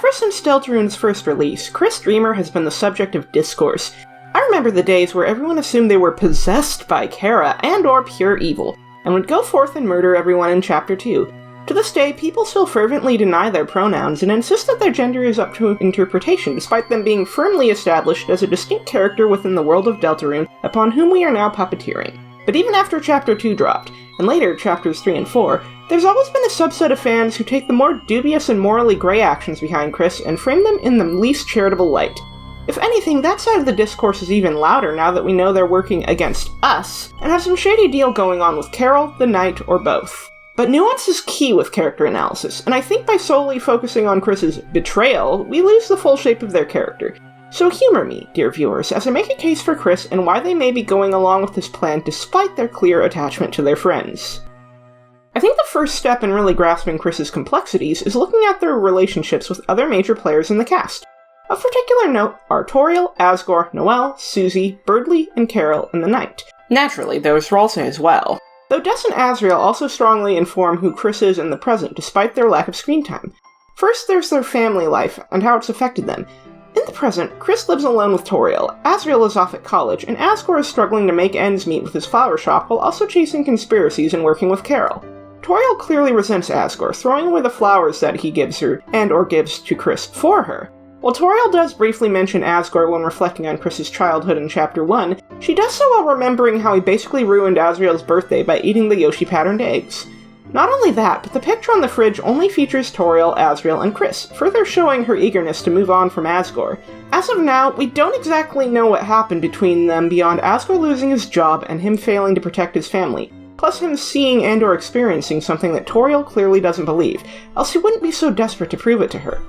Ever since Deltarune's first release, Kris Dreamer has been the subject of discourse. I remember the days where everyone assumed they were possessed by Kara and/or pure evil, and would go forth and murder everyone in Chapter 2. To this day, people still fervently deny their pronouns and insist that their gender is up to interpretation, despite them being firmly established as a distinct character within the world of Deltarune, upon whom we are now puppeteering. But even after Chapter 2 dropped, and later Chapters 3 and 4, there's always been a subset of fans who take the more dubious and morally grey actions behind Kris and frame them in the least charitable light. If anything, that side of the discourse is even louder now that we know they're working against us, and have some shady deal going on with Carol, the Knight, or both. But nuance is key with character analysis, and I think by solely focusing on Kris's betrayal, we lose the full shape of their character. So humor me, dear viewers, as I make a case for Kris and why they may be going along with this plan despite their clear attachment to their friends. I think the first step in really grasping Kris's complexities is looking at their relationships with other major players in the cast. Of particular note are Toriel, Asgore, Noelle, Susie, Birdley, and Carol, and the Knight. Naturally, there's Ralsei as well. Though Des and Asriel also strongly inform who Kris is in the present, despite their lack of screen time. First, there's their family life, and how it's affected them. In the present, Kris lives alone with Toriel, Asriel is off at college, and Asgore is struggling to make ends meet with his flower shop while also chasing conspiracies and working with Carol. Toriel clearly resents Asgore, throwing away the flowers that he gives her, and/or gives to Kris for her. While Toriel does briefly mention Asgore when reflecting on Kris's childhood in Chapter 1, she does so while remembering how he basically ruined Asriel's birthday by eating the Yoshi-patterned eggs. Not only that, but the picture on the fridge only features Toriel, Asriel, and Kris, further showing her eagerness to move on from Asgore. As of now, we don't exactly know what happened between them beyond Asgore losing his job and him failing to protect his family, plus him seeing and/or experiencing something that Toriel clearly doesn't believe, else he wouldn't be so desperate to prove it to her.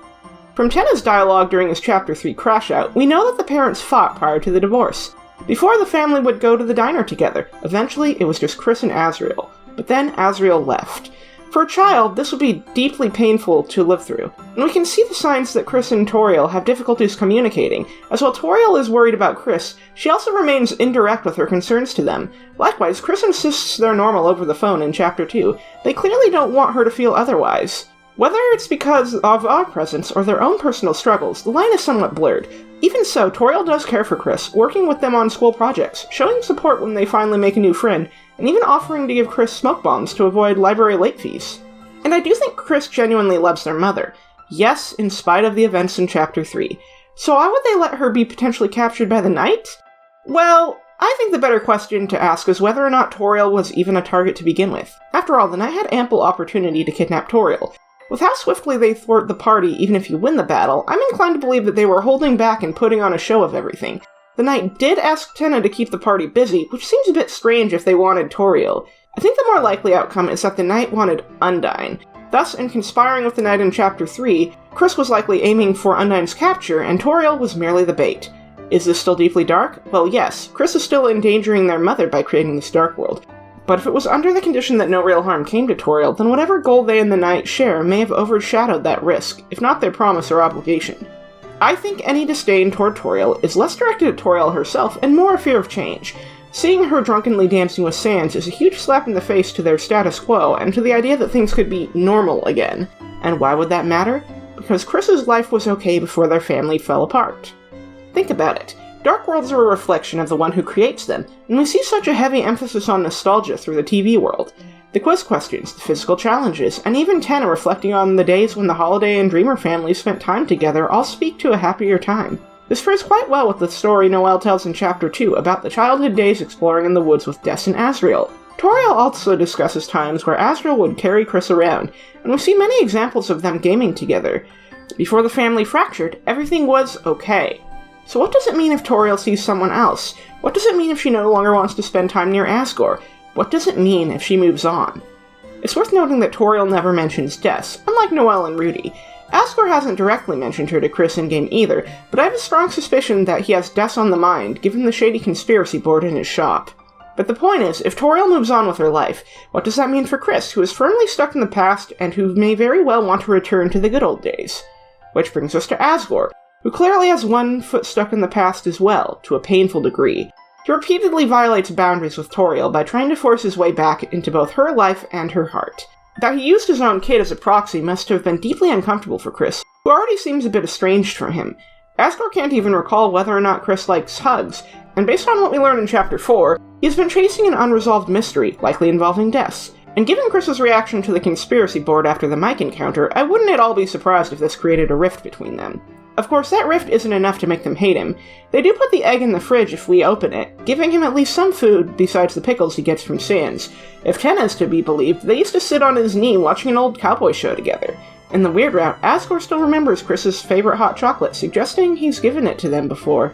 From Tenna's dialogue during his Chapter 3 crash-out, we know that the parents fought prior to the divorce. Before, the family would go to the diner together. Eventually, it was just Kris and Asriel. But then Asriel left. For a child, this would be deeply painful to live through, and we can see the signs that Kris and Toriel have difficulties communicating, as while Toriel is worried about Kris, she also remains indirect with her concerns to them. Likewise, Kris insists they're normal over the phone in Chapter 2. They clearly don't want her to feel otherwise. Whether it's because of our presence or their own personal struggles, the line is somewhat blurred. Even so, Toriel does care for Kris, working with them on school projects, showing support when they finally make a new friend, and even offering to give Kris smoke bombs to avoid library late fees. And I do think Kris genuinely loves their mother. Yes, in spite of the events in Chapter 3. So why would they let her be potentially captured by the Knight? Well, I think the better question to ask is whether or not Toriel was even a target to begin with. After all, the Knight had ample opportunity to kidnap Toriel. With how swiftly they thwart the party even if you win the battle, I'm inclined to believe that they were holding back and putting on a show of everything. The Knight did ask Tenna to keep the party busy, which seems a bit strange if they wanted Toriel. I think the more likely outcome is that the Knight wanted Undyne. Thus, in conspiring with the Knight in Chapter 3, Kris was likely aiming for Undyne's capture, and Toriel was merely the bait. Is this still deeply dark? Well, yes, Kris is still endangering their mother by creating this dark world. But if it was under the condition that no real harm came to Toriel, then whatever goal they and the Knight share may have overshadowed that risk, if not their promise or obligation. I think any disdain toward Toriel is less directed at Toriel herself and more a fear of change. Seeing her drunkenly dancing with Sans is a huge slap in the face to their status quo and to the idea that things could be normal again. And why would that matter? Because Kris's life was okay before their family fell apart. Think about it. Dark worlds are a reflection of the one who creates them, and we see such a heavy emphasis on nostalgia through the TV world. The quiz questions, the physical challenges, and even Tenna reflecting on the days when the Holiday and Dreamer families spent time together all speak to a happier time. This fits quite well with the story Noelle tells in Chapter 2 about the childhood days exploring in the woods with Des and Asriel. Toriel also discusses times where Asriel would carry Kris around, and we see many examples of them gaming together. Before the family fractured, everything was okay. So what does it mean if Toriel sees someone else? What does it mean if she no longer wants to spend time near Asgore? What does it mean if she moves on? It's worth noting that Toriel never mentions Des, unlike Noelle and Rudy. Asgore hasn't directly mentioned her to Kris in-game either, but I have a strong suspicion that he has Des on the mind, given the shady conspiracy board in his shop. But the point is, if Toriel moves on with her life, what does that mean for Kris, who is firmly stuck in the past and who may very well want to return to the good old days? Which brings us to Asgore, who clearly has one foot stuck in the past as well, to a painful degree. He repeatedly violates boundaries with Toriel by trying to force his way back into both her life and her heart. That he used his own kid as a proxy must have been deeply uncomfortable for Kris, who already seems a bit estranged from him. Asgore can't even recall whether or not Kris likes hugs, and based on what we learn in Chapter 4, he's been chasing an unresolved mystery, likely involving deaths. And given Kris's reaction to the conspiracy board after the Mike encounter, I wouldn't at all be surprised if this created a rift between them. Of course, that rift isn't enough to make them hate him. They do put the egg in the fridge if we open it, giving him at least some food besides the pickles he gets from Sans. If Tenna is to be believed, they used to sit on his knee watching an old cowboy show together. In the weird route, Asgore still remembers Kris's favorite hot chocolate, suggesting he's given it to them before.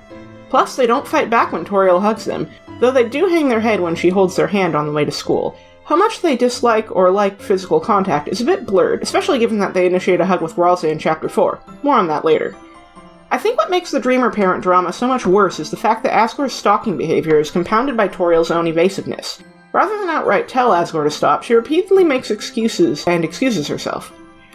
Plus, they don't fight back when Toriel hugs them, though they do hang their head when she holds their hand on the way to school. How much they dislike or like physical contact is a bit blurred, especially given that they initiate a hug with Ralsei in Chapter 4. More on that later. I think what makes the Dreamer parent drama so much worse is the fact that Asgore's stalking behavior is compounded by Toriel's own evasiveness. Rather than outright tell Asgore to stop, she repeatedly makes excuses and excuses herself.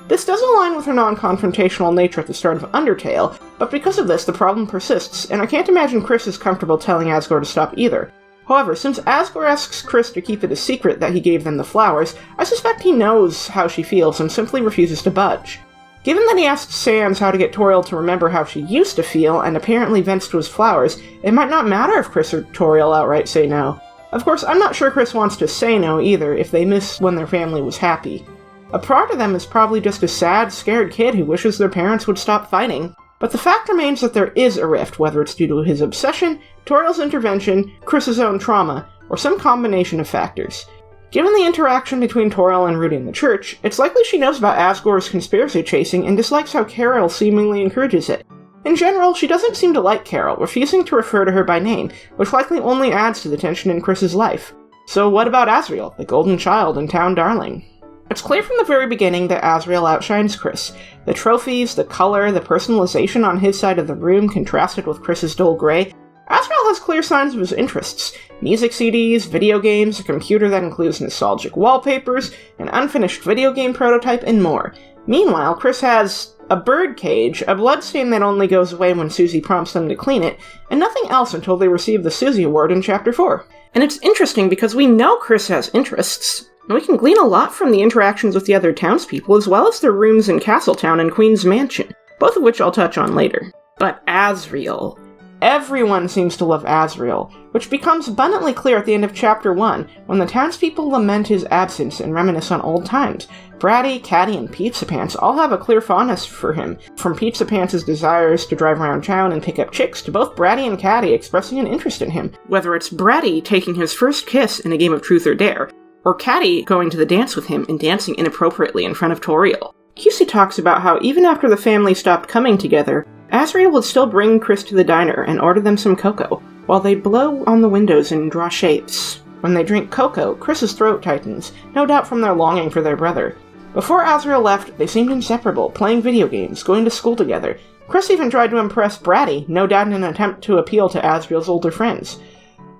This does align with her non-confrontational nature at the start of Undertale, but because of this, the problem persists, and I can't imagine Kris is comfortable telling Asgore to stop either. However, since Asgore asks Kris to keep it a secret that he gave them the flowers, I suspect he knows how she feels and simply refuses to budge. Given that he asks Sans how to get Toriel to remember how she used to feel, and apparently vents to his flowers, it might not matter if Kris or Toriel outright say no. Of course, I'm not sure Kris wants to say no either if they miss when their family was happy. A part of them is probably just a sad, scared kid who wishes their parents would stop fighting. But the fact remains that there is a rift, whether it's due to his obsession, Toriel's intervention, Kris's own trauma, or some combination of factors. Given the interaction between Toriel and Rudy in the church, it's likely she knows about Asgore's conspiracy chasing and dislikes how Carol seemingly encourages it. In general, she doesn't seem to like Carol, refusing to refer to her by name, which likely only adds to the tension in Kris's life. So what about Asriel, the golden child and town darling? It's clear from the very beginning that Asriel outshines Kris. The trophies, the color, the personalization on his side of the room contrasted with Kris's dull gray. Asriel has clear signs of his interests. Music CDs, video games, a computer that includes nostalgic wallpapers, an unfinished video game prototype, and more. Meanwhile, Kris has a bird cage, a bloodstain that only goes away when Susie prompts them to clean it, and nothing else until they receive the Susie Award in Chapter 4. And it's interesting because we know Kris has interests, and we can glean a lot from the interactions with the other townspeople as well as their rooms in Castletown and Queen's Mansion, both of which I'll touch on later. But Asriel. Everyone seems to love Asriel, which becomes abundantly clear at the end of Chapter 1, when the townspeople lament his absence and reminisce on old times. Bratty, Catty, and Pizza Pants all have a clear fondness for him, from Pizza Pants' desires to drive around town and pick up chicks, to both Bratty and Catty expressing an interest in him, whether it's Bratty taking his first kiss in a game of Truth or Dare, or Catty going to the dance with him and dancing inappropriately in front of Toriel. Cusey talks about how even after the family stopped coming together, Asriel would still bring Kris to the diner and order them some cocoa, while they'd blow on the windows and draw shapes. When they drink cocoa, Kris's throat tightens, no doubt from their longing for their brother. Before Asriel left, they seemed inseparable, playing video games, going to school together. Kris even tried to impress Bratty, no doubt in an attempt to appeal to Asriel's older friends.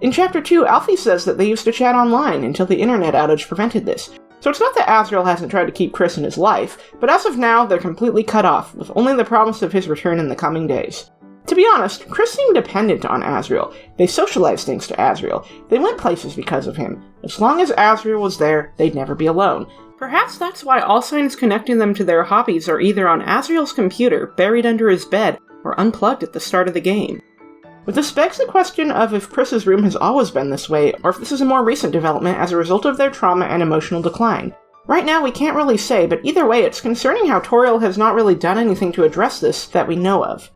In Chapter 2, Alfie says that they used to chat online until the internet outage prevented this. So it's not that Asriel hasn't tried to keep Kris in his life, but as of now, they're completely cut off, with only the promise of his return in the coming days. To be honest, Kris seemed dependent on Asriel. They socialized thanks to Asriel. They went places because of him. As long as Asriel was there, they'd never be alone. Perhaps that's why all signs connecting them to their hobbies are either on Asriel's computer, buried under his bed, or unplugged at the start of the game. But this begs the question of if Kris's room has always been this way, or if this is a more recent development as a result of their trauma and emotional decline. Right now we can't really say, but either way it's concerning how Toriel has not really done anything to address this that we know of.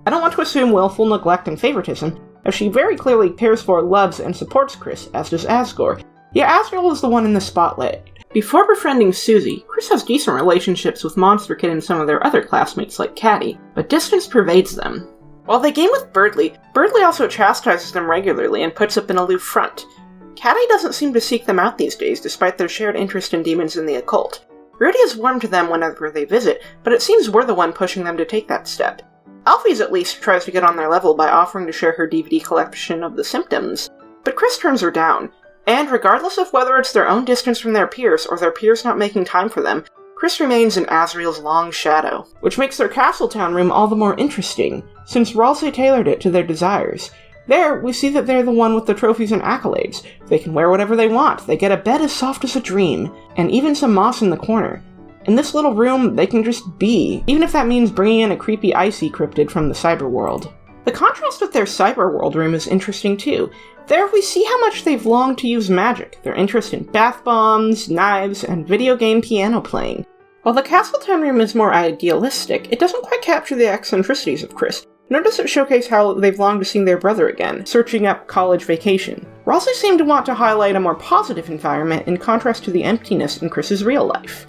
I don't want to assume willful neglect and favoritism, as she very clearly cares for, loves, and supports Kris, as does Asgore. Yet Asriel is the one in the spotlight. Before befriending Susie, Kris has decent relationships with Monster Kid and some of their other classmates like Catty, but distance pervades them. While they game with Birdly, Birdly also chastises them regularly and puts up an aloof front. Catty doesn't seem to seek them out these days, despite their shared interest in demons and the occult. Rudy is warm to them whenever they visit, but it seems we're the one pushing them to take that step. Alfie's at least tries to get on their level by offering to share her DVD collection of The Symptoms, but Kris turns her down. And regardless of whether it's their own distance from their peers or their peers not making time for them, Kris remains in Asriel's long shadow, which makes their Castletown room all the more interesting, since Ralsei tailored it to their desires. There, we see that they're the one with the trophies and accolades. They can wear whatever they want, they get a bed as soft as a dream, and even some moss in the corner. In this little room, they can just be, even if that means bringing in a creepy icy cryptid from the cyber world. The contrast with their cyber world room is interesting too. There we see how much they've longed to use magic, their interest in bath bombs, knives, and video game piano playing. While the Castletown room is more idealistic, it doesn't quite capture the eccentricities of Kris, nor does it showcase how they've longed to see their brother again, searching up college vacation. Ralsei seemed to want to highlight a more positive environment in contrast to the emptiness in Kris's real life.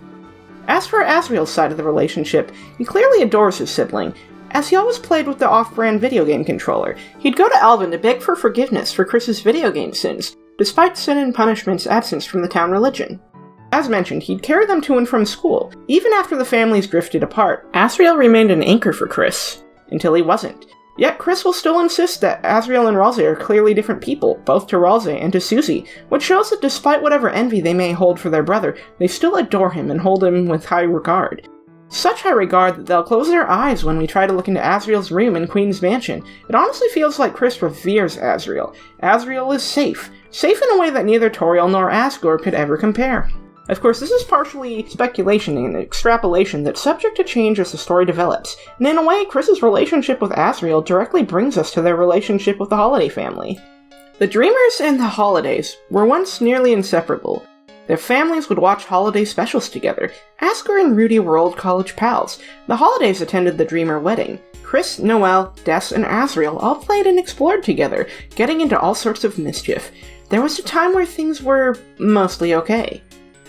As for Asriel's side of the relationship, he clearly adores his sibling, as he always played with the off-brand video game controller. He'd go to Alvin to beg for forgiveness for Kris's video game sins, despite Sin and Punishment's absence from the town religion. As mentioned, he'd carry them to and from school. Even after the families drifted apart, Asriel remained an anchor for Kris, until he wasn't. Yet Kris will still insist that Asriel and Ralsei are clearly different people, both to Ralsei and to Susie, which shows that despite whatever envy they may hold for their brother, they still adore him and hold him with high regard. Such high regard that they'll close their eyes when we try to look into Asriel's room in Queen's Mansion. It honestly feels like Kris reveres Asriel. Asriel is safe in a way that neither Toriel nor Asgore could ever compare. Of course, this is partially speculation and extrapolation that's subject to change as the story develops, and in a way, Kris's relationship with Asriel directly brings us to their relationship with the Holiday family. The Dreamers and the Holidays were once nearly inseparable. Their families would watch holiday specials together. Asgore and Rudy were old college pals. The Holidays attended the Dreamer wedding. Kris, Noelle, Des, and Asriel all played and explored together, getting into all sorts of mischief. There was a time where things were mostly okay.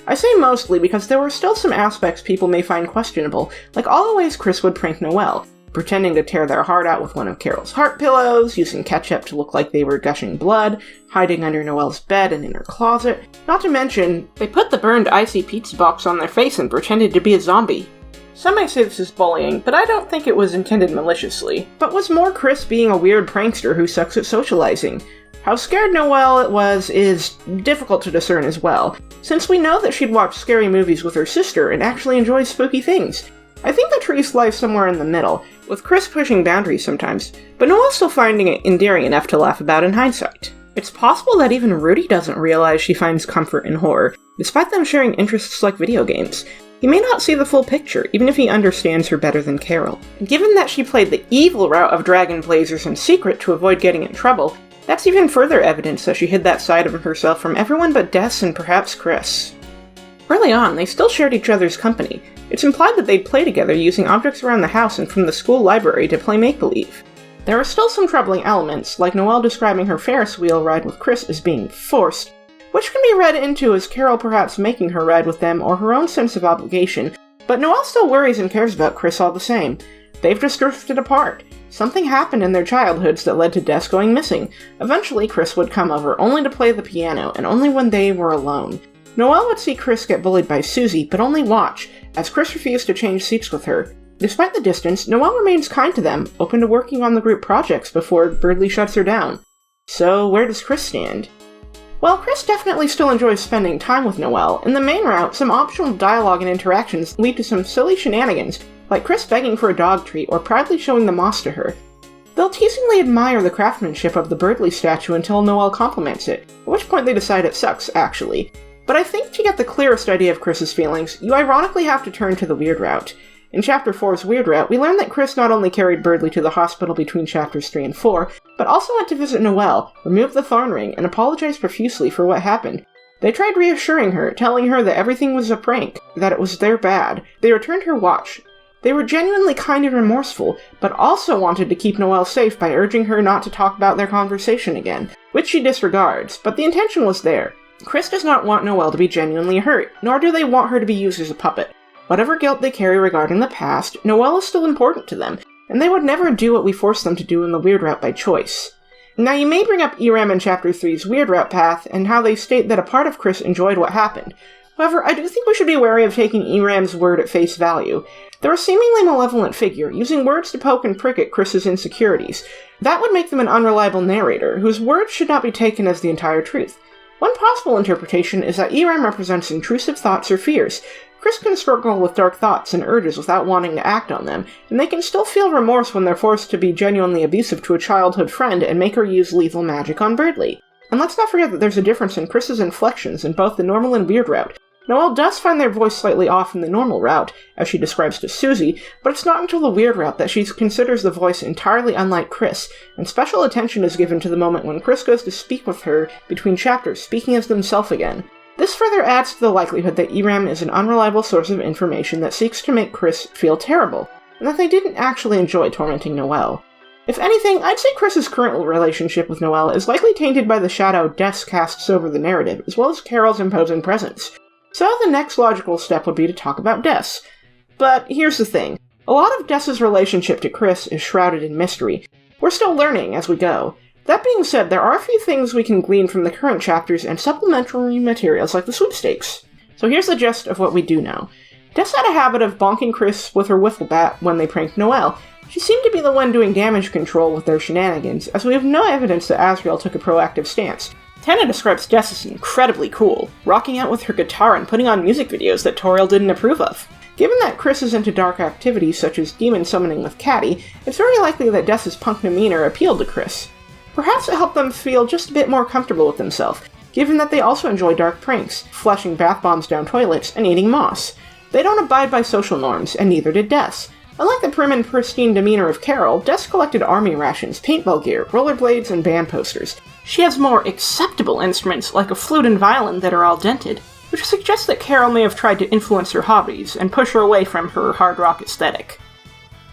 I say mostly because there were still some aspects people may find questionable, like all the ways Kris would prank Noelle, pretending to tear their heart out with one of Carol's heart pillows, using ketchup to look like they were gushing blood, hiding under Noelle's bed and in her closet. Not to mention, they put the burned icy pizza box on their face and pretended to be a zombie. Some may say this is bullying, but I don't think it was intended maliciously, but was more Kris being a weird prankster who sucks at socializing. How scared Noelle it was is difficult to discern as well, since we know that she'd watch scary movies with her sister and actually enjoys spooky things. I think the truth lies somewhere in the middle, with Kris pushing boundaries sometimes, but Noelle still finding it endearing enough to laugh about in hindsight. It's possible that even Rudy doesn't realize she finds comfort in horror, despite them sharing interests like video games. He may not see the full picture, even if he understands her better than Carol. And given that she played the evil route of Dragon Blazers in secret to avoid getting in trouble, that's even further evidence that she hid that side of herself from everyone but Des and perhaps Kris. Early on, they still shared each other's company. It's implied that they'd play together using objects around the house and from the school library to play make-believe. There are still some troubling elements, like Noelle describing her Ferris wheel ride with Kris as being forced, which can be read into as Carol perhaps making her ride with them or her own sense of obligation, but Noelle still worries and cares about Kris all the same. They've just drifted apart. Something happened in their childhoods that led to Des going missing. Eventually, Kris would come over, only to play the piano, and only when they were alone. Noelle would see Kris get bullied by Susie, but only watch, as Kris refused to change seats with her. Despite the distance, Noelle remains kind to them, open to working on the group projects before Birdley shuts her down. So, where does Kris stand? Well, Kris definitely still enjoys spending time with Noelle. In the main route, some optional dialogue and interactions lead to some silly shenanigans, like Kris begging for a dog treat or proudly showing the moss to her. They'll teasingly admire the craftsmanship of the Birdley statue until Noelle compliments it, at which point they decide it sucks, actually. But I think to get the clearest idea of Kris's feelings, you ironically have to turn to the weird route. In Chapter 4's Weird Route, we learn that Kris not only carried Birdley to the hospital between Chapters 3 and 4, but also went to visit Noelle, remove the thorn ring, and apologize profusely for what happened. They tried reassuring her, telling her that everything was a prank, that it was their bad. They returned her watch. They were genuinely kind and remorseful, but also wanted to keep Noelle safe by urging her not to talk about their conversation again, which she disregards, but the intention was there. Kris does not want Noelle to be genuinely hurt, nor do they want her to be used as a puppet. Whatever guilt they carry regarding the past, Noelle is still important to them, and they would never do what we force them to do in the Weird Route by choice. Now you may bring up Eram in Chapter 3's Weird Route path, and how they state that a part of Kris enjoyed what happened. However, I do think we should be wary of taking Eram's word at face value. They're a seemingly malevolent figure, using words to poke and prick at Kris's insecurities. That would make them an unreliable narrator, whose words should not be taken as the entire truth. One possible interpretation is that Eram represents intrusive thoughts or fears. Kris can struggle with dark thoughts and urges without wanting to act on them, and they can still feel remorse when they're forced to be genuinely abusive to a childhood friend and make her use lethal magic on Birdley. And let's not forget that there's a difference in Kris's inflections in both the normal and weird route. Noelle does find their voice slightly off from the normal route, as she describes to Susie, but it's not until the weird route that she considers the voice entirely unlike Kris, and special attention is given to the moment when Kris goes to speak with her between chapters, speaking as themselves again. This further adds to the likelihood that ERAM is an unreliable source of information that seeks to make Kris feel terrible, and that they didn't actually enjoy tormenting Noelle. If anything, I'd say Kris's current relationship with Noelle is likely tainted by the shadow Des casts over the narrative, as well as Carol's imposing presence. So the next logical step would be to talk about Des. But here's the thing. A lot of Des's relationship to Kris is shrouded in mystery. We're still learning as we go. That being said, there are a few things we can glean from the current chapters and supplementary materials like the sweepstakes. So here's the gist of what we do know. Des had a habit of bonking Kris with her wiffle bat when they pranked Noelle. She seemed to be the one doing damage control with their shenanigans, as we have no evidence that Asriel took a proactive stance. Tenna describes Des as incredibly cool, rocking out with her guitar and putting on music videos that Toriel didn't approve of. Given that Kris is into dark activities such as demon summoning with Caddy, it's very likely that Des's punk demeanor appealed to Kris. Perhaps it helped them feel just a bit more comfortable with themselves, given that they also enjoy dark pranks, flushing bath bombs down toilets, and eating moss. They don't abide by social norms, and neither did Des. Unlike the prim and pristine demeanor of Carol, Des collected army rations, paintball gear, rollerblades, and band posters. She has more acceptable instruments, like a flute and violin, that are all dented, which suggests that Carol may have tried to influence her hobbies and push her away from her hard rock aesthetic.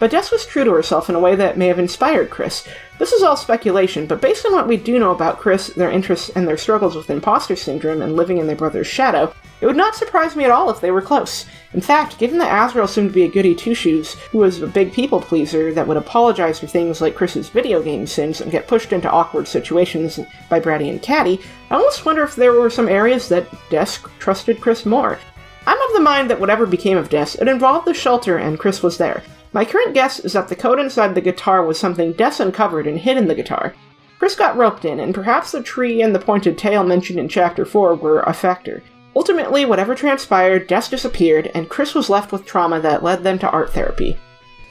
But Des was true to herself in a way that may have inspired Kris. This is all speculation, but based on what we do know about Kris, their interests, and their struggles with imposter syndrome and living in their brother's shadow, it would not surprise me at all if they were close. In fact, given that Asriel seemed to be a goody two-shoes, who was a big people-pleaser that would apologize for things like Kris's video game sins and get pushed into awkward situations by Bratty and Caddy, I almost wonder if there were some areas that Des trusted Kris more. I'm of the mind that whatever became of Des, it involved the shelter and Kris was there. My current guess is that the code inside the guitar was something Des uncovered and hid in the guitar. Kris got roped in, and perhaps the tree and the pointed tail mentioned in Chapter 4 were a factor. Ultimately, whatever transpired, Des disappeared, and Kris was left with trauma that led them to art therapy.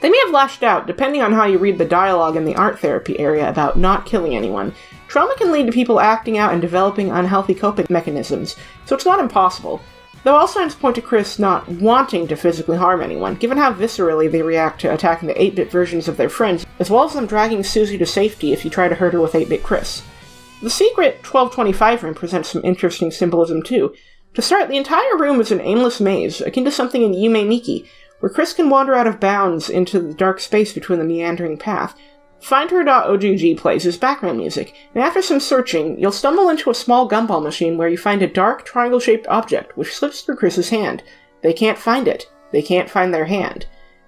They may have lashed out, depending on how you read the dialogue in the art therapy area about not killing anyone. Trauma can lead to people acting out and developing unhealthy coping mechanisms, so it's not impossible. Though all signs point to Kris not wanting to physically harm anyone, given how viscerally they react to attacking the 8-bit versions of their friends, as well as them dragging Susie to safety if you try to hurt her with 8-bit Kris. The secret 1225 room presents some interesting symbolism too. To start, the entire room is an aimless maze, akin to something in Yume Nikki, where Kris can wander out of bounds into the dark space between the meandering path. Findher.ogg plays as background music, and after some searching, you'll stumble into a small gumball machine where you find a dark, triangle-shaped object, which slips through Kris's hand. They can't find it. They can't find their hand.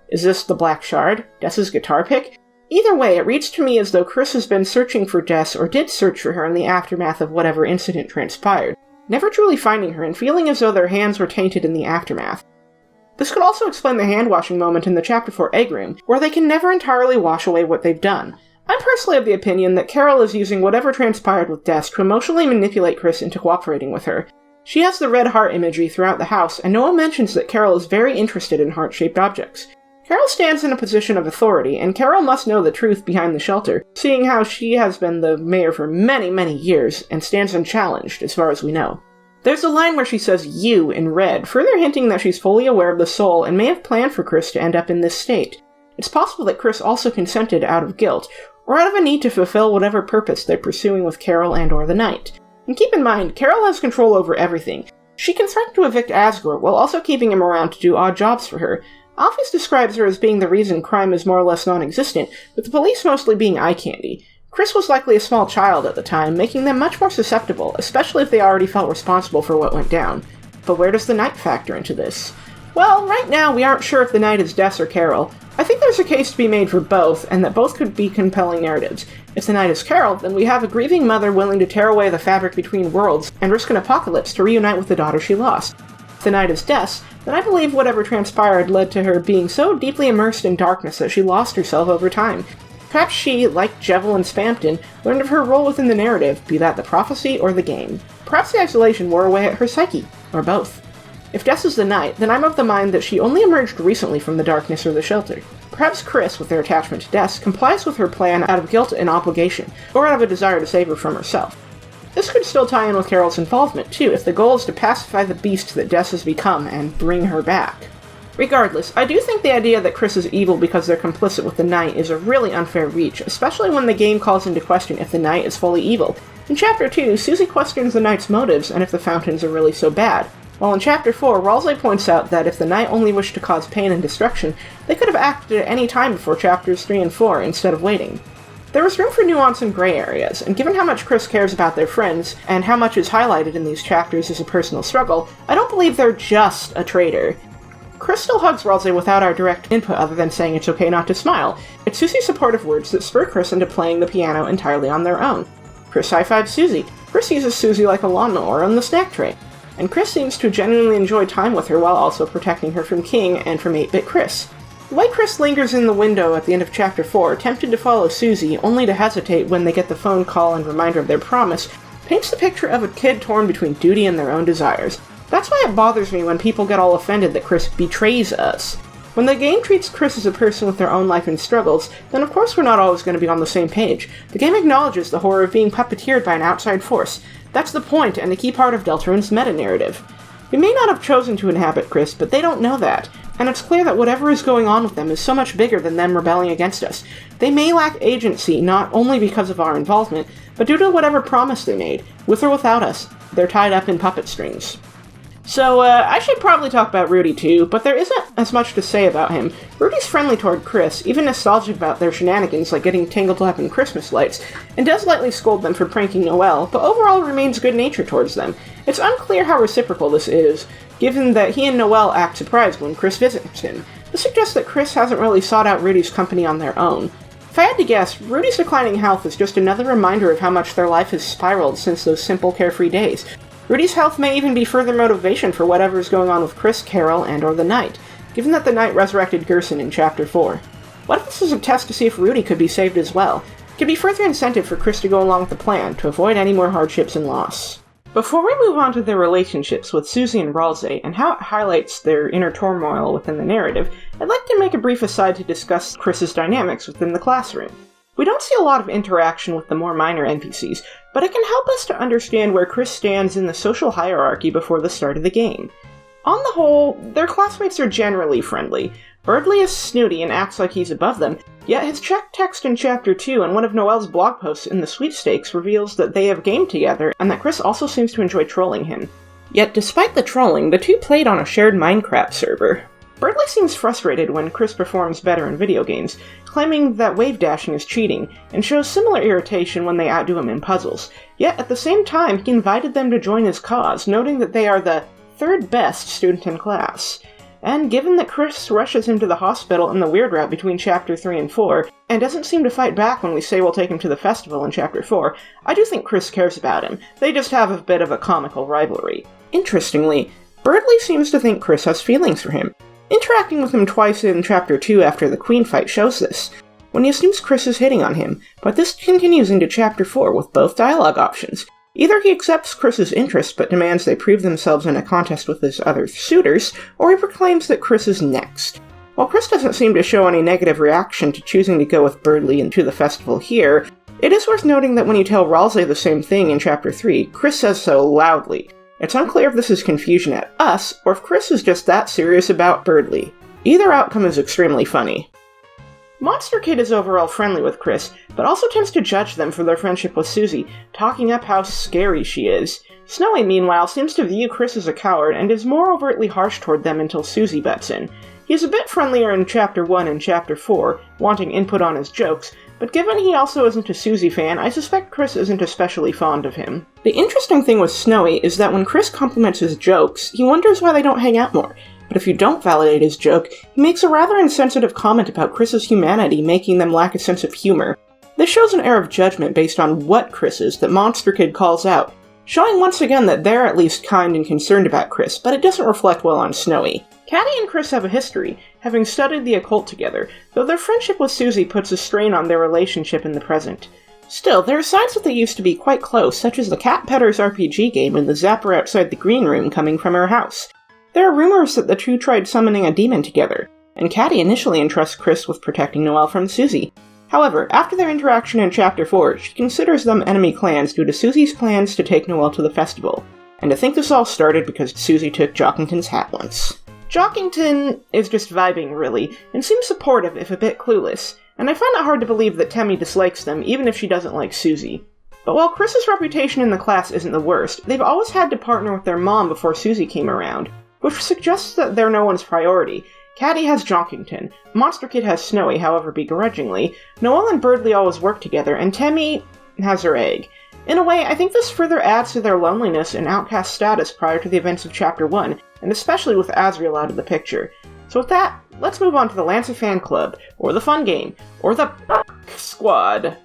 Is this the Black Shard? Des's guitar pick? Either way, it reads to me as though Kris has been searching for Des, or did search for her in the aftermath of whatever incident transpired, never truly finding her and feeling as though their hands were tainted in the aftermath. This could also explain the hand-washing moment in the Chapter 4 egg room, where they can never entirely wash away what they've done. I'm personally of the opinion that Carol is using whatever transpired with Des to emotionally manipulate Kris into cooperating with her. She has the red heart imagery throughout the house, and Noah mentions that Carol is very interested in heart-shaped objects. Carol stands in a position of authority, and Carol must know the truth behind the shelter, seeing how she has been the mayor for many, many years, and stands unchallenged, as far as we know. There's a line where she says "you" in red, further hinting that she's fully aware of the soul and may have planned for Kris to end up in this state. It's possible that Kris also consented out of guilt, or out of a need to fulfill whatever purpose they're pursuing with Carol and/or the Knight. And keep in mind, Carol has control over everything. She can threaten to evict Asgore while also keeping him around to do odd jobs for her. Alphys describes her as being the reason crime is more or less non-existent, with the police mostly being eye candy. Kris was likely a small child at the time, making them much more susceptible, especially if they already felt responsible for what went down. But where does the Knight factor into this? Well, right now we aren't sure if the Knight is Des or Carol. I think there's a case to be made for both, and that both could be compelling narratives. If the Knight is Carol, then we have a grieving mother willing to tear away the fabric between worlds and risk an apocalypse to reunite with the daughter she lost. If the Knight is Des, then I believe whatever transpired led to her being so deeply immersed in darkness that she lost herself over time. Perhaps she, like Jevil and Spampton, learned of her role within the narrative, be that the prophecy or the game. Perhaps the isolation wore away at her psyche, or both. If Des is the Knight, then I'm of the mind that she only emerged recently from the darkness or the shelter. Perhaps Kris, with their attachment to Des, complies with her plan out of guilt and obligation, or out of a desire to save her from herself. This could still tie in with Carol's involvement, too, if the goal is to pacify the beast that Des has become and bring her back. Regardless, I do think the idea that Kris is evil because they're complicit with the Knight is a really unfair reach, especially when the game calls into question if the Knight is fully evil. In Chapter 2, Susie questions the Knight's motives and if the fountains are really so bad, while in Chapter 4, Ralsei points out that if the Knight only wished to cause pain and destruction, they could have acted at any time before Chapters 3 and 4 instead of waiting. There is room for nuance in gray areas, and given how much Kris cares about their friends, and how much is highlighted in these chapters as a personal struggle, I don't believe they're just a traitor. Kris still hugs Ralsei without our direct input other than saying it's okay not to smile. It's Susie's supportive words that spur Kris into playing the piano entirely on their own. Kris high-fives Susie. Kris uses Susie like a lawnmower on the snack tray. And Kris seems to genuinely enjoy time with her while also protecting her from King and from 8-Bit Kris. The way Kris lingers in the window at the end of Chapter 4, tempted to follow Susie, only to hesitate when they get the phone call and reminder of their promise, paints the picture of a kid torn between duty and their own desires. That's why it bothers me when people get all offended that Kris betrays us. When the game treats Kris as a person with their own life and struggles, then of course we're not always going to be on the same page. The game acknowledges the horror of being puppeteered by an outside force. That's the point and a key part of Deltarune's meta-narrative. We may not have chosen to inhabit Kris, but they don't know that, and it's clear that whatever is going on with them is so much bigger than them rebelling against us. They may lack agency, not only because of our involvement, but due to whatever promise they made, with or without us. They're tied up in puppet strings. So, I should probably talk about Rudy too, but there isn't as much to say about him. Rudy's friendly toward Kris, even nostalgic about their shenanigans like getting tangled up in Christmas lights, and does lightly scold them for pranking Noelle, but overall remains good-natured towards them. It's unclear how reciprocal this is, given that he and Noelle act surprised when Kris visits him. This suggests that Kris hasn't really sought out Rudy's company on their own. If I had to guess, Rudy's declining health is just another reminder of how much their life has spiraled since those simple, carefree days. Rudy's health may even be further motivation for whatever is going on with Kris, Carol, and/or the Knight, given that the Knight resurrected Gerson in Chapter 4. What if this is a test to see if Rudy could be saved as well? It could be further incentive for Kris to go along with the plan, to avoid any more hardships and loss. Before we move on to their relationships with Susie and Ralsei, and how it highlights their inner turmoil within the narrative, I'd like to make a brief aside to discuss Kris's dynamics within the classroom. We don't see a lot of interaction with the more minor NPCs, but it can help us to understand where Kris stands in the social hierarchy before the start of the game. On the whole, their classmates are generally friendly. Birdley is snooty and acts like he's above them, yet his check text in Chapter 2 and one of Noelle's blog posts in the Sweepstakes reveals that they have gamed together and that Kris also seems to enjoy trolling him. Yet despite the trolling, the two played on a shared Minecraft server. Birdley seems frustrated when Kris performs better in video games, claiming that wave dashing is cheating, and shows similar irritation when they outdo him in puzzles. Yet at the same time, he invited them to join his cause, noting that they are the third best student in class. And given that Kris rushes him to the hospital in the weird route between Chapter 3 and 4, and doesn't seem to fight back when we say we'll take him to the festival in Chapter 4, I do think Kris cares about him. They just have a bit of a comical rivalry. Interestingly, Birdley seems to think Kris has feelings for him. Interacting with him twice in Chapter 2 after the Queen fight shows this, when he assumes Kris is hitting on him, but this continues into Chapter 4 with both dialogue options. Either he accepts Kris's interest but demands they prove themselves in a contest with his other suitors, or he proclaims that Kris is next. While Kris doesn't seem to show any negative reaction to choosing to go with Birdley into the festival here, it is worth noting that when you tell Ralsei the same thing in Chapter 3, Kris says so loudly. It's unclear if this is confusion at us, or if Kris is just that serious about Birdley. Either outcome is extremely funny. Monster Kid is overall friendly with Kris, but also tends to judge them for their friendship with Susie, talking up how scary she is. Snowy, meanwhile, seems to view Kris as a coward and is more overtly harsh toward them until Susie butts in. He is a bit friendlier in Chapter 1 and Chapter 4, wanting input on his jokes, but given he also isn't a Susie fan, I suspect Kris isn't especially fond of him. The interesting thing with Snowy is that when Kris compliments his jokes, he wonders why they don't hang out more. But if you don't validate his joke, he makes a rather insensitive comment about Kris's humanity making them lack a sense of humor. This shows an air of judgment based on what Kris is that Monster Kid calls out, showing once again that they're at least kind and concerned about Kris, but it doesn't reflect well on Snowy. Caddy and Kris have a history, having studied the occult together, though their friendship with Susie puts a strain on their relationship in the present. Still, there are signs that they used to be quite close, such as the Cat Petters RPG game and the zapper outside the green room coming from her house. There are rumors that the two tried summoning a demon together, and Caddy initially entrusts Kris with protecting Noelle from Susie. However, after their interaction in Chapter 4, she considers them enemy clans due to Susie's plans to take Noelle to the festival. And I think this all started because Susie took Jockington's hat once. Jockington is just vibing, really, and seems supportive if a bit clueless, and I find it hard to believe that Temmie dislikes them even if she doesn't like Susie. But while Kris's reputation in the class isn't the worst, they've always had to partner with their mom before Susie came around, which suggests that they're no one's priority. Caddy has Jockington, Monster Kid has Snowy, however begrudgingly, Noelle and Birdly always work together, and Temmie has her egg. In a way, I think this further adds to their loneliness and outcast status prior to the events of Chapter 1, and especially with Asriel out of the picture. So with that, let's move on to the Lancer Fan Club, or the Fun Game, or the Squad.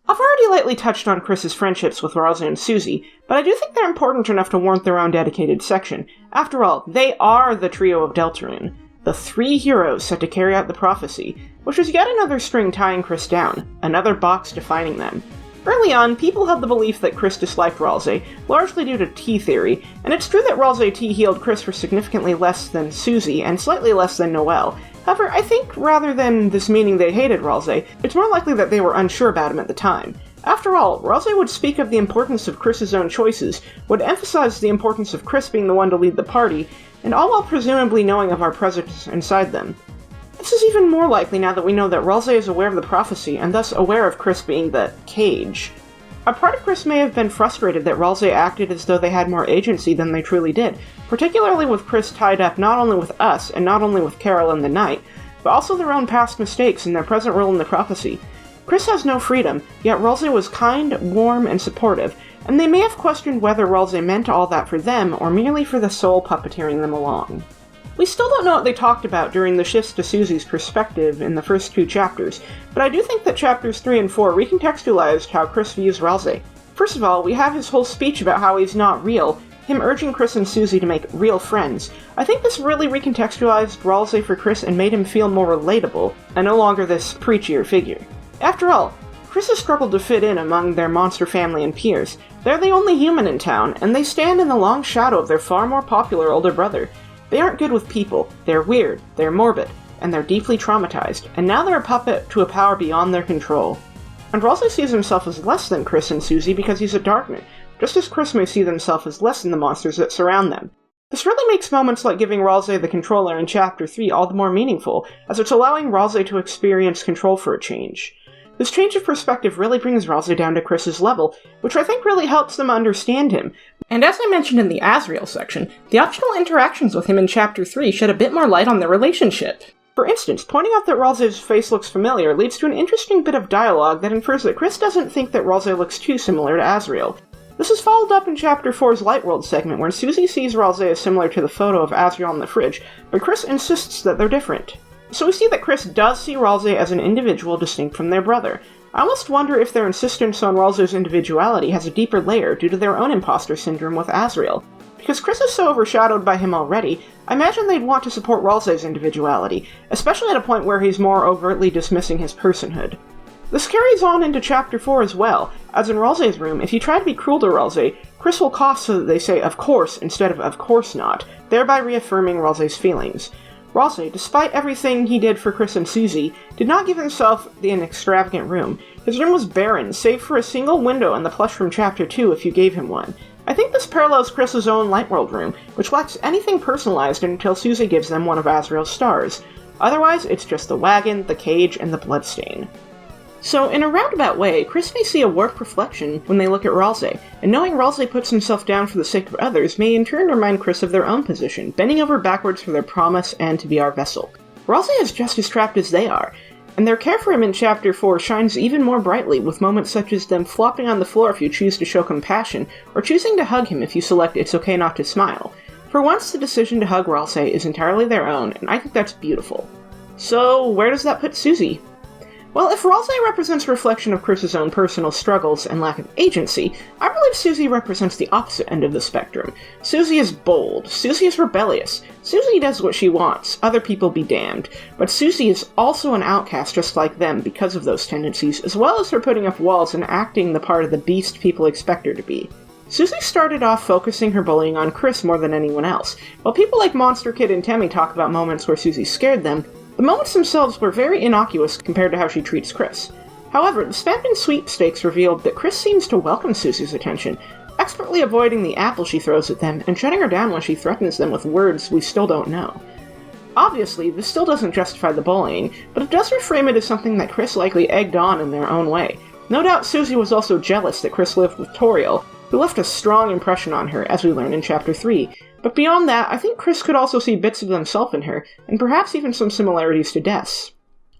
I've already lightly touched on Kris's friendships with Ralsei and Susie, but I do think they're important enough to warrant their own dedicated section. After all, they are the trio of Deltarune, the three heroes set to carry out the prophecy, which is yet another string tying Kris down, another box defining them. Early on, people held the belief that Kris disliked Ralsei, largely due to T-theory, and it's true that Ralsei T-healed Kris for significantly less than Susie and slightly less than Noelle. However, I think rather than this meaning they hated Ralsei, it's more likely that they were unsure about him at the time. After all, Ralsei would speak of the importance of Kris's own choices, would emphasize the importance of Kris being the one to lead the party, and all while presumably knowing of our presence inside them. This is even more likely now that we know that Ralsei is aware of the prophecy, and thus aware of Kris being the cage. A part of Kris may have been frustrated that Ralsei acted as though they had more agency than they truly did, particularly with Kris tied up not only with us, and not only with Carol and the Knight, but also their own past mistakes and their present role in the prophecy. Kris has no freedom, yet Ralsei was kind, warm, and supportive, and they may have questioned whether Ralsei meant all that for them, or merely for the soul puppeteering them along. We still don't know what they talked about during the shifts to Susie's perspective in the first two chapters, but I do think that chapters 3 and 4 recontextualized how Kris views Ralsei. First of all, we have his whole speech about how he's not real, him urging Kris and Susie to make real friends. I think this really recontextualized Ralsei for Kris and made him feel more relatable, and no longer this preachier figure. After all, Kris has struggled to fit in among their monster family and peers. They're the only human in town, and they stand in the long shadow of their far more popular older brother. They aren't good with people, they're weird, they're morbid, and they're deeply traumatized, and now they're a puppet to a power beyond their control. And Ralsei sees himself as less than Kris and Susie because he's a Darkman, just as Kris may see themselves as less than the monsters that surround them. This really makes moments like giving Ralsei the controller in Chapter 3 all the more meaningful, as it's allowing Ralsei to experience control for a change. This change of perspective really brings Ralsei down to Kris's level, which I think really helps them understand him. And as I mentioned in the Asriel section, the optional interactions with him in Chapter 3 shed a bit more light on their relationship. For instance, pointing out that Ralsei's face looks familiar leads to an interesting bit of dialogue that infers that Kris doesn't think that Ralsei looks too similar to Asriel. This is followed up in Chapter 4's Lightworld segment, where Susie sees Ralsei as similar to the photo of Asriel in the fridge, but Kris insists that they're different. So we see that Kris does see Ralsei as an individual distinct from their brother. I almost wonder if their insistence on Ralsei's individuality has a deeper layer due to their own imposter syndrome with Asriel. Because Kris is so overshadowed by him already, I imagine they'd want to support Ralsei's individuality, especially at a point where he's more overtly dismissing his personhood. This carries on into Chapter 4 as well, as in Ralsei's room, if you try to be cruel to Ralsei, Kris will cough so that they say of course instead of course not, thereby reaffirming Ralsei's feelings. Ralsei, despite everything he did for Kris and Susie, did not give himself an extravagant room. His room was barren, save for a single window and the plush from Chapter 2 if you gave him one. I think this parallels Kris's own Lightworld room, which lacks anything personalized until Susie gives them one of Asriel's stars. Otherwise, it's just the wagon, the cage, and the bloodstain. So, in a roundabout way, Kris may see a warped reflection when they look at Ralsei, and knowing Ralsei puts himself down for the sake of others may in turn remind Kris of their own position, bending over backwards for their promise and to be our vessel. Ralsei is just as trapped as they are, and their care for him in Chapter 4 shines even more brightly, with moments such as them flopping on the floor if you choose to show compassion, or choosing to hug him if you select It's Okay Not to Smile. For once, the decision to hug Ralsei is entirely their own, and I think that's beautiful. So, where does that put Susie? Well, if Ralsei represents a reflection of Kris's own personal struggles and lack of agency, I believe Susie represents the opposite end of the spectrum. Susie is bold. Susie is rebellious. Susie does what she wants. Other people be damned. But Susie is also an outcast just like them because of those tendencies, as well as her putting up walls and acting the part of the beast people expect her to be. Susie started off focusing her bullying on Kris more than anyone else. While people like Monster Kid and Temmie talk about moments where Susie scared them, The moments themselves were very innocuous compared to how she treats Kris. However, the Spampton sweepstakes revealed that Kris seems to welcome Susie's attention, expertly avoiding the apple she throws at them and shutting her down when she threatens them with words we still don't know. Obviously, this still doesn't justify the bullying, but it does reframe it as something that Kris likely egged on in their own way. No doubt Susie was also jealous that Kris lived with Toriel, who left a strong impression on her, as we learn in Chapter 3. But beyond that, I think Kris could also see bits of himself in her, and perhaps even some similarities to Des.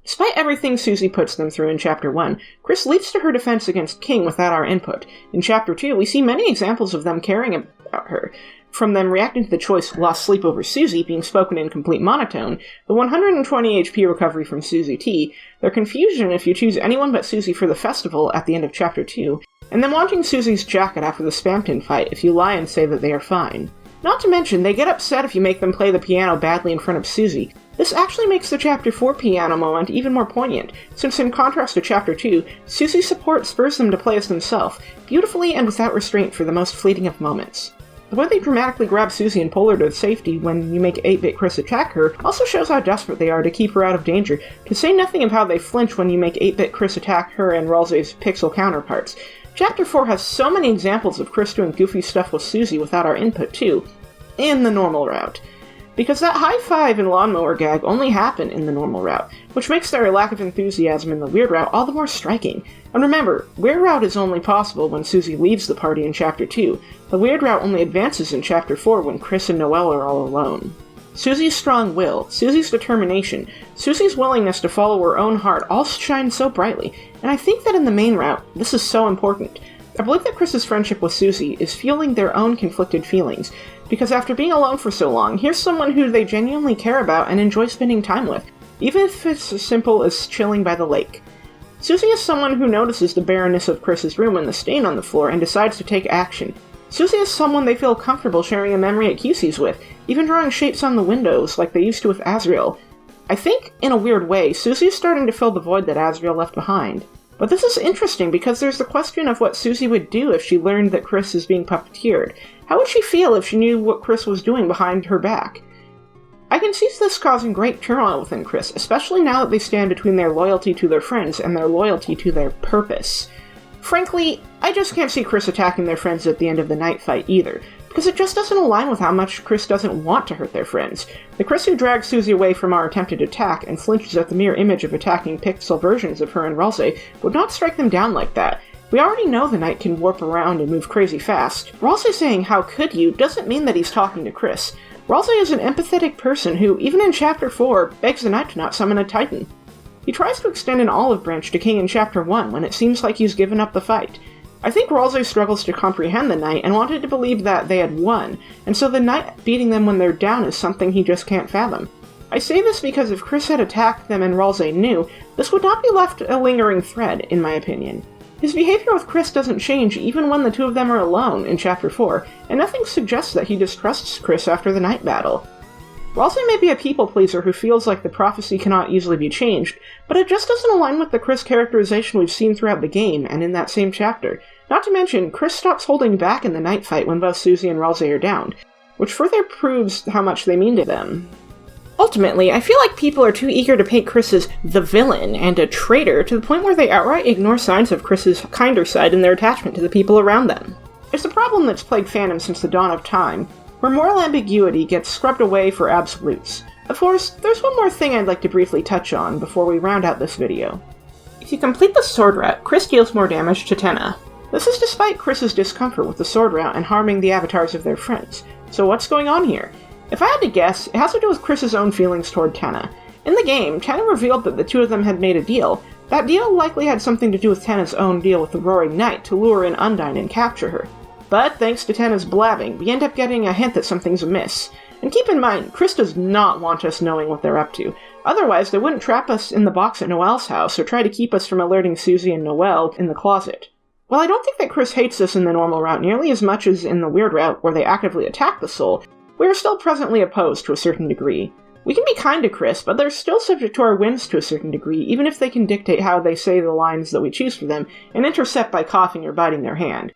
Despite everything Susie puts them through in Chapter 1, Kris leaps to her defense against King without our input. In Chapter 2, we see many examples of them caring about her, from them reacting to the choice lost sleep over Susie being spoken in complete monotone, the 120 HP recovery from Susie T, their confusion if you choose anyone but Susie for the festival at the end of Chapter 2, and then wanting Susie's jacket after the Spampton fight if you lie and say that they are fine. Not to mention, they get upset if you make them play the piano badly in front of Susie. This actually makes the Chapter 4 piano moment even more poignant, since in contrast to Chapter 2, Susie's support spurs them to play as themselves, beautifully and without restraint for the most fleeting of moments. The way they dramatically grab Susie and pull her to safety when you make 8-bit Kris attack her also shows how desperate they are to keep her out of danger, to say nothing of how they flinch when you make 8-bit Kris attack her and Ralsei's pixel counterparts. Chapter 4 has so many examples of Kris doing goofy stuff with Susie without our input too, in the normal route. Because that high five and lawnmower gag only happen in the normal route, which makes their lack of enthusiasm in the weird route all the more striking. And remember, weird route is only possible when Susie leaves the party in Chapter 2. The weird route only advances in Chapter 4 when Kris and Noelle are all alone. Susie's strong will, Susie's determination, Susie's willingness to follow her own heart all shine so brightly, and I think that in the main route, this is so important. I believe that Kris's friendship with Susie is fueling their own conflicted feelings, because after being alone for so long, here's someone who they genuinely care about and enjoy spending time with, even if it's as simple as chilling by the lake. Susie is someone who notices the barrenness of Kris's room and the stain on the floor and decides to take action. Susie is someone they feel comfortable sharing a memory at QC's with, even drawing shapes on the windows like they used to with Azriel. I think, in a weird way, Susie is starting to fill the void that Azriel left behind. But this is interesting because there's the question of what Susie would do if she learned that Kris is being puppeteered. How would she feel if she knew what Kris was doing behind her back? I can see this causing great turmoil within Kris, especially now that they stand between their loyalty to their friends and their loyalty to their purpose. Frankly, I just can't see Kris attacking their friends at the end of the night fight either, because it just doesn't align with how much Kris doesn't want to hurt their friends. The Kris who drags Susie away from our attempted attack and flinches at the mere image of attacking pixel versions of her and Ralsei would not strike them down like that. We already know the Knight can warp around and move crazy fast. Ralsei saying "how could you" doesn't mean that he's talking to Kris. Ralsei is an empathetic person who, even in Chapter 4, begs the Knight to not summon a Titan. He tries to extend an olive branch to King in Chapter 1 when it seems like he's given up the fight. I think Ralsei struggles to comprehend the Knight and wanted to believe that they had won, and so the Knight beating them when they're down is something he just can't fathom. I say this because if Kris had attacked them and Ralsei knew, this would not be left a lingering thread, in my opinion. His behavior with Kris doesn't change even when the two of them are alone in Chapter 4, and nothing suggests that he distrusts Kris after the Knight battle. Ralsei may be a people-pleaser who feels like the prophecy cannot easily be changed, but it just doesn't align with the Kris characterization we've seen throughout the game and in that same chapter. Not to mention, Kris stops holding back in the Knight fight when both Susie and Ralsei are downed, which further proves how much they mean to them. Ultimately, I feel like people are too eager to paint Kris as the villain and a traitor to the point where they outright ignore signs of Kris's kinder side in their attachment to the people around them. It's a problem that's plagued fandom since the dawn of time, where moral ambiguity gets scrubbed away for absolutes. Of course, there's one more thing I'd like to briefly touch on before we round out this video. If you complete the sword route, Kris deals more damage to Tenna. This is despite Kris's discomfort with the sword route and harming the avatars of their friends. So what's going on here? If I had to guess, it has to do with Kris's own feelings toward Tenna. In the game, Tenna revealed that the two of them had made a deal. That deal likely had something to do with Tenna's own deal with the Roaring Knight to lure in Undyne and capture her. But thanks to Tenna's blabbing, we end up getting a hint that something's amiss. And keep in mind, Kris does not want us knowing what they're up to. Otherwise, they wouldn't trap us in the box at Noelle's house or try to keep us from alerting Susie and Noelle in the closet. While I don't think that Kris hates us in the normal route nearly as much as in the weird route where they actively attack the soul, we are still presently opposed to a certain degree. We can be kind to Kris, but they're still subject to our whims to a certain degree, even if they can dictate how they say the lines that we choose for them, and intercept by coughing or biting their hand.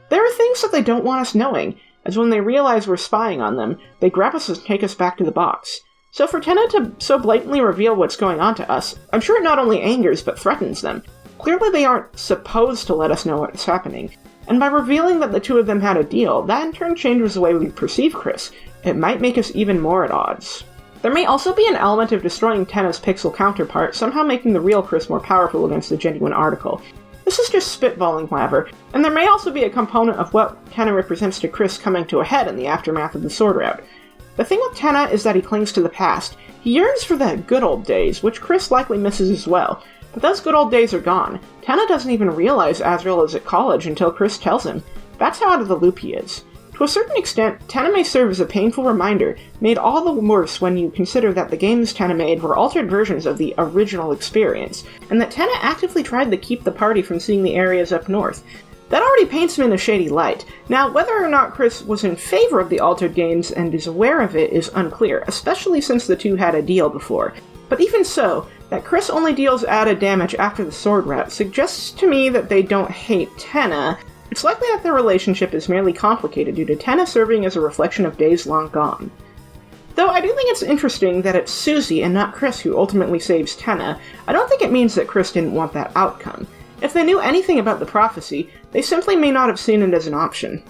There are things that they don't want us knowing, as when they realize we're spying on them, they grab us and take us back to the box. So for Tenna to so blatantly reveal what's going on to us, I'm sure it not only angers but threatens them. Clearly they aren't supposed to let us know what's happening. And by revealing that the two of them had a deal, that in turn changes the way we perceive Kris. It might make us even more at odds. There may also be an element of destroying Tenna's pixel counterpart, somehow making the real Kris more powerful against the genuine article. This is just spitballing, however, and there may also be a component of what Tenna represents to Kris coming to a head in the aftermath of the sword rout. The thing with Tenna is that he clings to the past. He yearns for the good old days, which Kris likely misses as well. But those good old days are gone. Tenna doesn't even realize Asriel is at college until Kris tells him. That's how out of the loop he is. To a certain extent, Tenna may serve as a painful reminder, made all the worse when you consider that the games Tenna made were altered versions of the original experience, and that Tenna actively tried to keep the party from seeing the areas up north. That already paints him in a shady light. Now, whether or not Kris was in favor of the altered games and is aware of it is unclear, especially since the two had a deal before. But even so, that Kris only deals added damage after the sword rout suggests to me that they don't hate Tenna. It's likely that their relationship is merely complicated due to Tenna serving as a reflection of days long gone. Though I do think it's interesting that it's Susie and not Kris who ultimately saves Tenna, I don't think it means that Kris didn't want that outcome. If they knew anything about the prophecy, they simply may not have seen it as an option.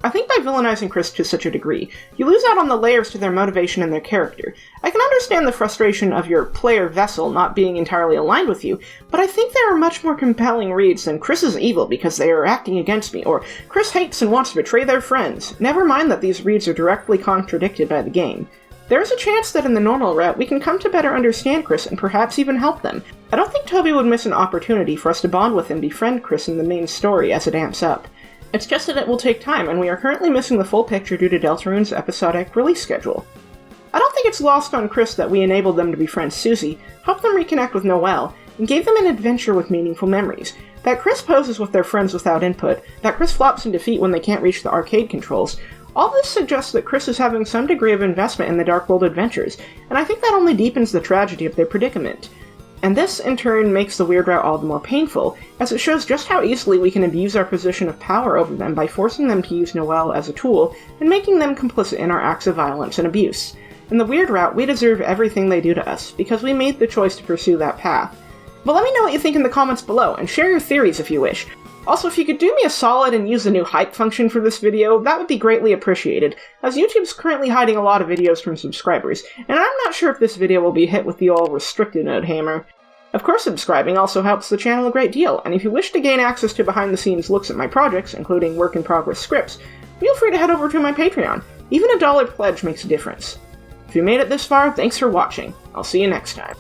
I think by villainizing Kris to such a degree, you lose out on the layers to their motivation and their character. I can understand the frustration of your player vessel not being entirely aligned with you, but I think there are much more compelling reads than Kris is evil because they are acting against me, or Kris hates and wants to betray their friends. Never mind that these reads are directly contradicted by the game. There is a chance that in the normal route we can come to better understand Kris and perhaps even help them. I don't think Toby would miss an opportunity for us to bond with and befriend Kris in the main story as it amps up. It's just that it will take time, and we are currently missing the full picture due to Deltarune's episodic release schedule. I don't think it's lost on Kris that we enabled them to befriend Susie, helped them reconnect with Noelle, and gave them an adventure with meaningful memories. That Kris poses with their friends without input, that Kris flops in defeat when they can't reach the arcade controls, all this suggests that Kris is having some degree of investment in the Dark World adventures, and I think that only deepens the tragedy of their predicament. And this, in turn, makes the weird route all the more painful, as it shows just how easily we can abuse our position of power over them by forcing them to use Noelle as a tool and making them complicit in our acts of violence and abuse. In the weird route, we deserve everything they do to us, because we made the choice to pursue that path. But let me know what you think in the comments below, and share your theories if you wish. Also, if you could do me a solid and use the new hype function for this video, that would be greatly appreciated, as YouTube's currently hiding a lot of videos from subscribers, and I'm not sure if this video will be hit with the old restricted mode hammer. Of course, subscribing also helps the channel a great deal, and if you wish to gain access to behind-the-scenes looks at my projects, including work-in-progress scripts, feel free to head over to my Patreon. Even a $1 pledge makes a difference. If you made it this far, thanks for watching. I'll see you next time.